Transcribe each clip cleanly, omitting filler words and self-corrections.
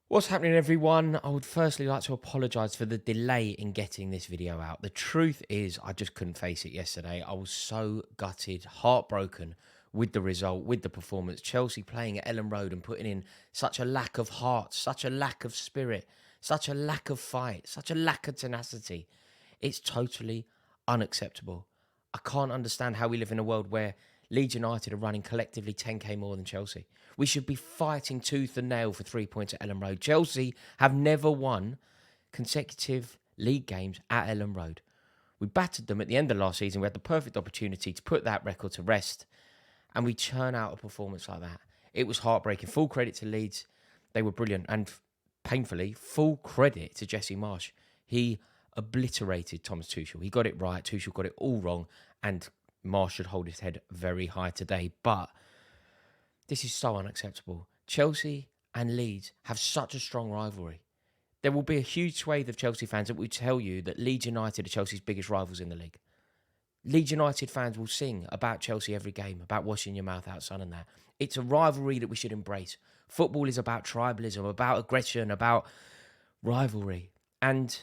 What's happening, everyone? I would firstly like to apologise for the delay in getting this video out. The truth is, I just couldn't face it yesterday. I was so gutted, heartbroken with the result, with the performance. Chelsea playing at Elland Road and putting in such a lack of heart, such a lack of spirit, such a lack of fight, such a lack of tenacity. It's totally unacceptable. I can't understand how we live in a world where Leeds United are running collectively 10k more than Chelsea. We should be fighting tooth and nail for 3 points at Elland Road. Chelsea have never won consecutive league games at Elland Road. We battered them at the end of last season. We had the perfect opportunity to put that record to rest, and we churn out a performance like that. It was heartbreaking. Full credit to Leeds. They were brilliant. And painfully, full credit to Jesse Marsch. He obliterated Thomas Tuchel. He got it right. Tuchel got it all wrong. And Marsch should hold his head very high today. But this is so unacceptable. Chelsea and Leeds have such a strong rivalry. There will be a huge swathe of Chelsea fans that will tell you that Leeds United are Chelsea's biggest rivals in the league. Leeds United fans will sing about Chelsea every game, about washing your mouth out, son, and that. It's a rivalry that we should embrace. Football is about tribalism, about aggression, about rivalry. And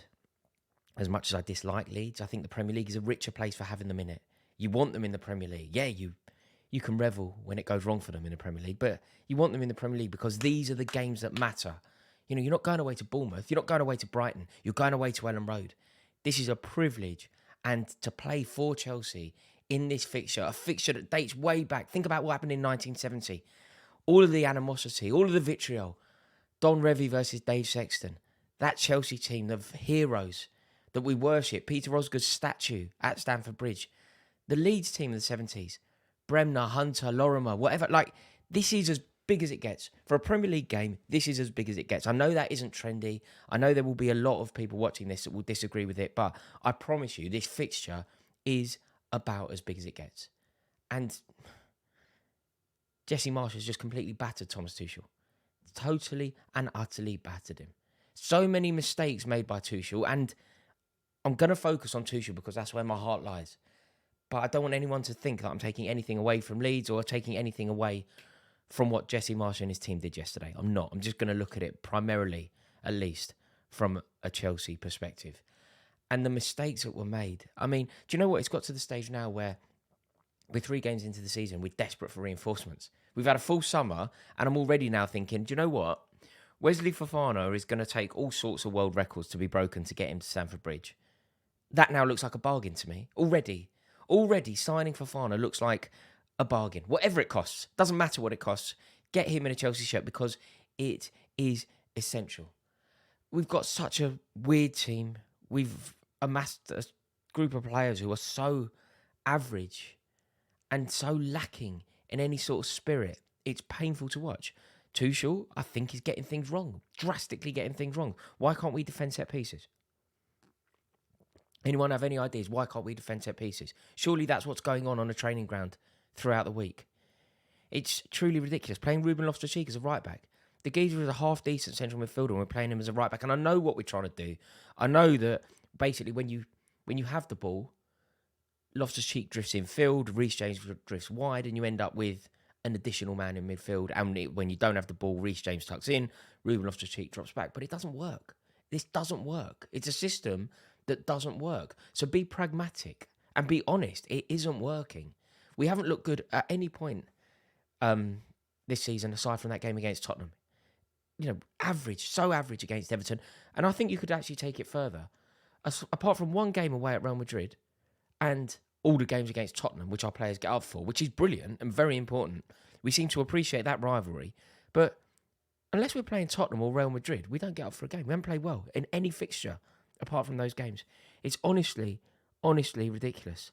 as much as I dislike Leeds, I think the Premier League is a richer place for having them in it. You want them in the Premier League. Yeah, you can revel when it goes wrong for them in the Premier League, but you want them in the Premier League because these are the games that matter. You know, you're not going away to Bournemouth. You're not going away to Brighton. You're going away to Elland Road. This is a privilege. And to play for Chelsea in this fixture, a fixture that dates way back. Think about what happened in 1970. All of the animosity, all of the vitriol. Don Revie versus Dave Sexton. That Chelsea team of heroes that we worship. Peter Osgood's statue at Stamford Bridge. The Leeds team of the 70s. Bremner, Hunter, Lorimer, whatever. Like, this is as big as it gets. For a Premier League game, this is as big as it gets. I know that isn't trendy. I know there will be a lot of people watching this that will disagree with it, but I promise you, this fixture is about as big as it gets. And Jesse Marsch has just completely battered Thomas Tuchel. Totally and utterly battered him. So many mistakes made by Tuchel, and I'm going to focus on Tuchel because that's where my heart lies. But I don't want anyone to think that I'm taking anything away from Leeds or taking anything away from what Jesse Marsch and his team did yesterday. I'm not. I'm just going to look at it primarily, at least, from a Chelsea perspective. And the mistakes that were made. I mean, do you know what? It's got to the stage now where we're 3 games into the season. We're desperate for reinforcements. We've had a full summer, and I'm already now thinking, do you know what? Wesley Fofana is going to take all sorts of world records to be broken to get him to Stamford Bridge. That now looks like a bargain to me. Already signing Fofana looks like a bargain. Whatever it costs. Doesn't matter what it costs. Get him in a Chelsea shirt because it is essential. We've got such a weird team. We've amassed a group of players who are so average and so lacking in any sort of spirit. It's painful to watch. Tuchel, I think, is getting things wrong. Drastically getting things wrong. Why can't we defend set pieces? Anyone have any ideas? Why can't we defend set pieces? Surely that's what's going on a training ground throughout the week. It's truly ridiculous. Playing Ruben Loftus-Cheek as a right back. The geezer is a half-decent central midfielder and we're playing him as a right back. And I know what we're trying to do. I know that basically when you have the ball, Loftus-Cheek drifts in field, Reece James drifts wide, and you end up with an additional man in midfield. And when you don't have the ball, Reece James tucks in, Ruben Loftus-Cheek drops back. But it doesn't work. This doesn't work. It's a system that doesn't work. So be pragmatic and be honest. It isn't working. We haven't looked good at any point this season, aside from that game against Tottenham. You know, average, so average against Everton. And I think you could actually take it further. Apart from one game away at Real Madrid and all the games against Tottenham, which our players get up for, which is brilliant and very important. We seem to appreciate that rivalry. But unless we're playing Tottenham or Real Madrid, we don't get up for a game. We haven't played well in any fixture apart from those games. It's honestly ridiculous.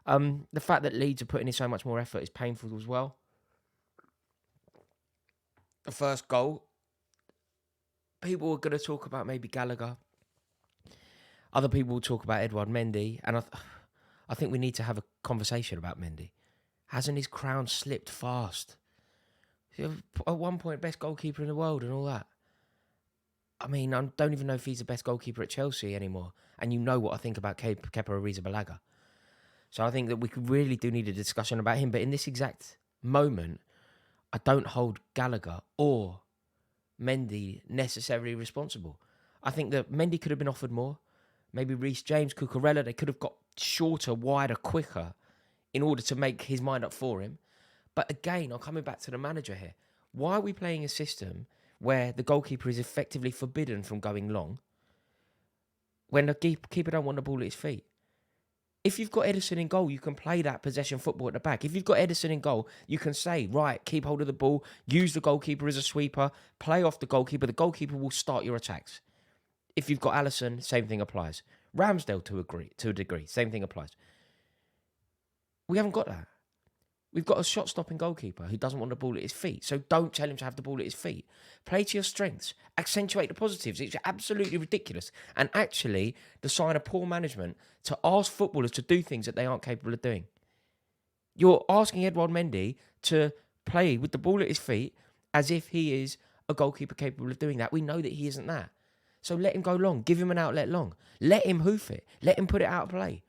The fact that Leeds are putting in so much more effort is painful as well. The first goal, people are going to talk about maybe Gallagher. Other people will talk about Edouard Mendy. And I think we need to have a conversation about Mendy. Hasn't his crown slipped fast? At one point, best goalkeeper in the world and all that. I mean, I don't even know if he's the best goalkeeper at Chelsea anymore. And you know what I think about Kepa Arrizabalaga. So I think that we really do need a discussion about him. But in this exact moment, I don't hold Gallagher or Mendy necessarily responsible. I think that Mendy could have been offered more. Maybe Reece James, Cucurella, they could have got shorter, wider, quicker in order to make his mind up for him. But again, I'm coming back to the manager here. Why are we playing a system where the goalkeeper is effectively forbidden from going long when the keeper don't want the ball at his feet? If you've got Ederson in goal, you can play that possession football at the back. If you've got Ederson in goal, you can say, right, keep hold of the ball, use the goalkeeper as a sweeper, play off the goalkeeper. The goalkeeper will start your attacks. If you've got Alisson, same thing applies. Ramsdale to a degree, same thing applies. We haven't got that. We've got a shot-stopping goalkeeper who doesn't want the ball at his feet. So don't tell him to have the ball at his feet. Play to your strengths. Accentuate the positives. It's absolutely ridiculous. And actually, the sign of poor management to ask footballers to do things that they aren't capable of doing. You're asking Edouard Mendy to play with the ball at his feet as if he is a goalkeeper capable of doing that. We know that he isn't that. So let him go long. Give him an outlet long. Let him hoof it. Let him put it out of play.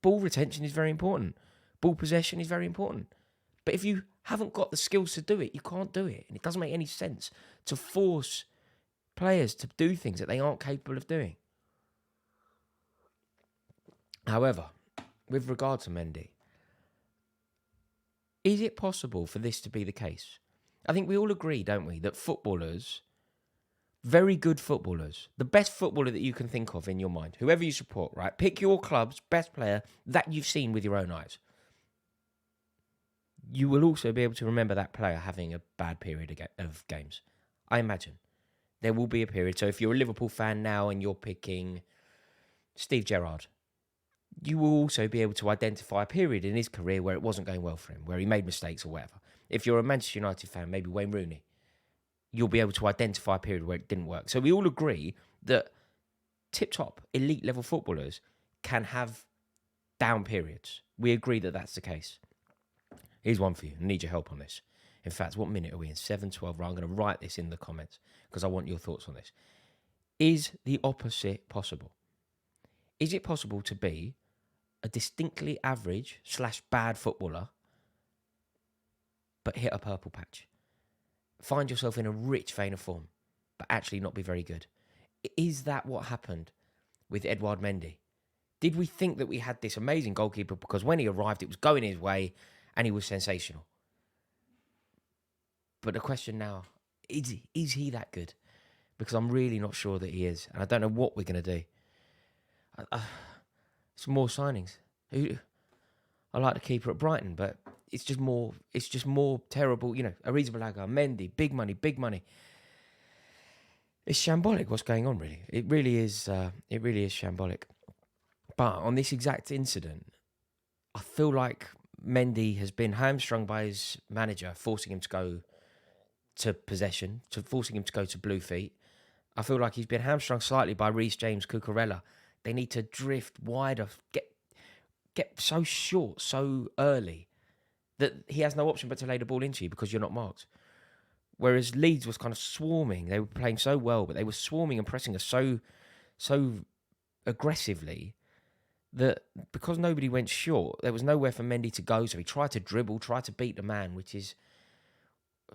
Ball retention is very important. Ball possession is very important. But if you haven't got the skills to do it, you can't do it. And it doesn't make any sense to force players to do things that they aren't capable of doing. However, with regard to Mendy, is it possible for this to be the case? I think we all agree, don't we, that footballers, very good footballers, the best footballer that you can think of in your mind, whoever you support, right? Pick your club's best player that you've seen with your own eyes. You will also be able to remember that player having a bad period of games. I imagine. There will be a period. So if you're a Liverpool fan now and you're picking Steve Gerrard, you will also be able to identify a period in his career where it wasn't going well for him, where he made mistakes or whatever. If you're a Manchester United fan, maybe Wayne Rooney, you'll be able to identify a period where it didn't work. So we all agree that tip-top, elite-level footballers can have down periods. We agree that that's the case. Here's one for you. I need your help on this. In fact, what minute are we in? 7:12. Right, I'm going to write this in the comments because I want your thoughts on this. Is the opposite possible? Is it possible to be a distinctly average / bad footballer but hit a purple patch? Find yourself in a rich vein of form but actually not be very good? Is that what happened with Edouard Mendy? Did we think that we had this amazing goalkeeper because when he arrived it was going his way and he was sensational? But the question now, is he that good? Because I'm really not sure that he is. And I don't know what we're going to do. Some more signings. I like the keeper at Brighton, but it's just more terrible. You know, Arrizabalaga, Mendy, big money. It's shambolic what's going on, really. It really is shambolic. But on this exact incident, I feel like Mendy has been hamstrung by his manager, forcing him to go to possession, forcing him to go to blue feet. I feel like he's been hamstrung slightly by Reece James, Cucurella. They need to drift wider, get so short, so early, that he has no option but to lay the ball into you because you're not marked. Whereas Leeds was kind of swarming. They were playing so well, but they were swarming and pressing us so aggressively that because nobody went short, there was nowhere for Mendy to go. So he tried to dribble, tried to beat the man, which is,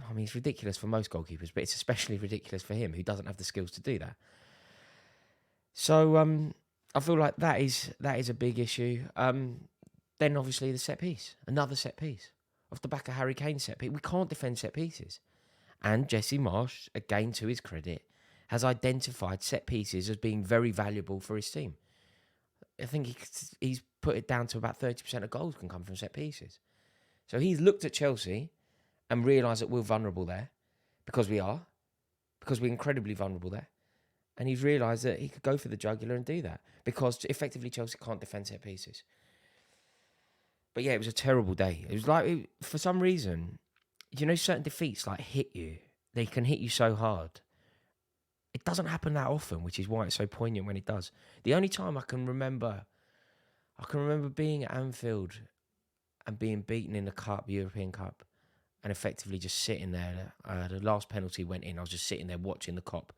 I mean, it's ridiculous for most goalkeepers, but it's especially ridiculous for him, who doesn't have the skills to do that. So I feel like that is a big issue. Then obviously the set piece, another set piece off the back of Harry Kane's set piece. We can't defend set pieces. And Jesse Marsch, again to his credit, has identified set pieces as being very valuable for his team. I think he's put it down to about 30% of goals can come from set pieces. So he's looked at Chelsea and realised that we're vulnerable there, because we're incredibly vulnerable there. And he's realised that he could go for the jugular and do that, because effectively Chelsea can't defend set pieces. But yeah, it was a terrible day. It was like, for some reason, you know, certain defeats like hit you. They can hit you so hard. It doesn't happen that often, which is why it's so poignant when it does. The only time I can remember being at Anfield and being beaten in the Cup, European Cup, and effectively just sitting there. The last penalty went in. I was just sitting there watching the Kop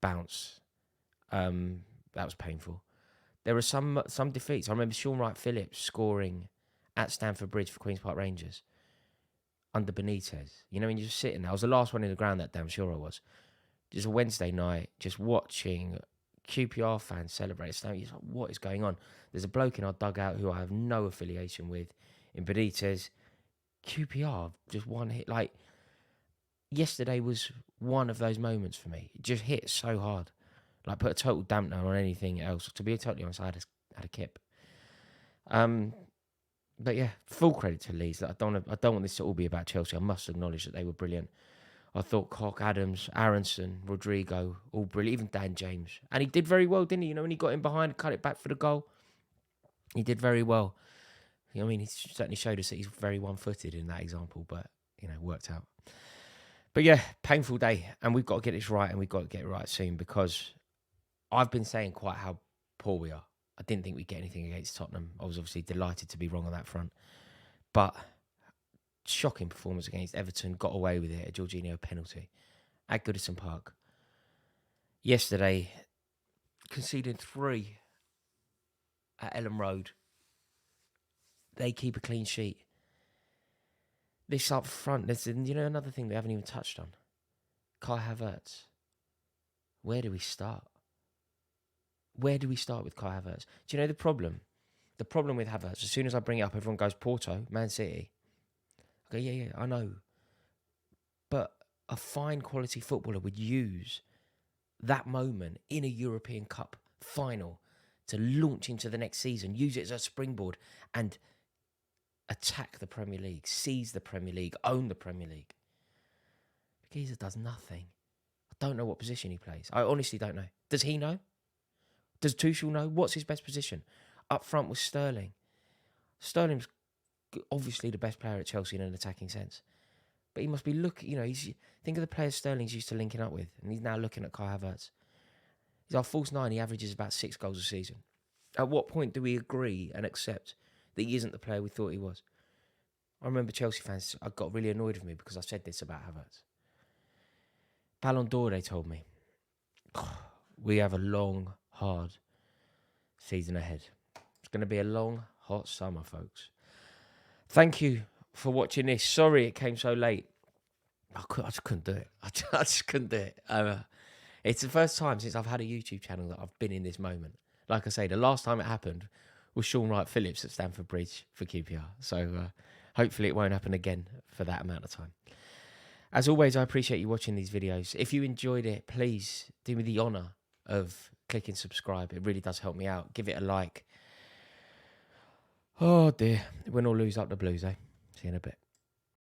bounce. That was painful. There are some defeats. I remember Sean Wright-Phillips scoring at Stamford Bridge for Queen's Park Rangers. under Benitez. You know, when you're just sitting there. I was the last one in the ground that damn sure I was. Just a Wednesday night, just watching QPR fans celebrate. It's like, what is going on? There's a bloke in our dugout who I have no affiliation with in Benitez. QPR just one hit. Like, yesterday was one of those moments for me. It just hit so hard. Like, put a total dampener on anything else. To be totally honest, I had a kip. But yeah, full credit to Leeds. Like, I don't want this to all be about Chelsea. I must acknowledge that they were brilliant. I thought Koch, Adams, Aronson, Rodrigo, all brilliant. Even Dan James. And he did very well, didn't he? You know, when he got in behind, cut it back for the goal. He did very well. You know, I mean, he certainly showed us that he's very one-footed in that example, but, you know, worked out. But yeah, painful day. And we've got to get this right, and we've got to get it right soon, because I've been saying quite how poor we are. I didn't think we'd get anything against Tottenham. I was obviously delighted to be wrong on that front. But shocking performance against Everton. Got away with it. A Jorginho penalty at Goodison Park. Yesterday, conceding 3 at Elland Road. They keep a clean sheet. This up front, there's, you know, another thing we haven't even touched on. Kai Havertz. Where do we start? Where do we start with Kai Havertz? Do you know the problem? The problem with Havertz, as soon as I bring it up, everyone goes, Porto, Man City. I go, yeah, I know. But a fine quality footballer would use that moment in a European Cup final to launch into the next season, use it as a springboard and attack the Premier League, seize the Premier League, own the Premier League. Geezer does nothing. I don't know what position he plays. I honestly don't know. Does he know? Does Tuchel know? What's his best position? Up front with Sterling. Sterling's obviously the best player at Chelsea in an attacking sense. But he must be looking, you know, think of the players Sterling's used to linking up with, and he's now looking at Kai Havertz. He's our false 9, he averages about 6 goals a season. At what point do we agree and accept that he isn't the player we thought he was? I remember Chelsea fans got really annoyed with me because I said this about Havertz. Ballon d'Or, they told me. We have a long, hard season ahead. It's going to be a long, hot summer, folks. Thank you for watching this. Sorry it came so late. I just couldn't do it. I just couldn't do it. It's the first time since I've had a YouTube channel that I've been in this moment. Like I say, the last time it happened was Sean Wright-Phillips at Stamford Bridge for QPR. So hopefully it won't happen again for that amount of time. As always, I appreciate you watching these videos. If you enjoyed it, please do me the honour of clicking subscribe. It really does help me out. Give it a like. Oh dear. Win or lose up the Blues, eh? See you in a bit.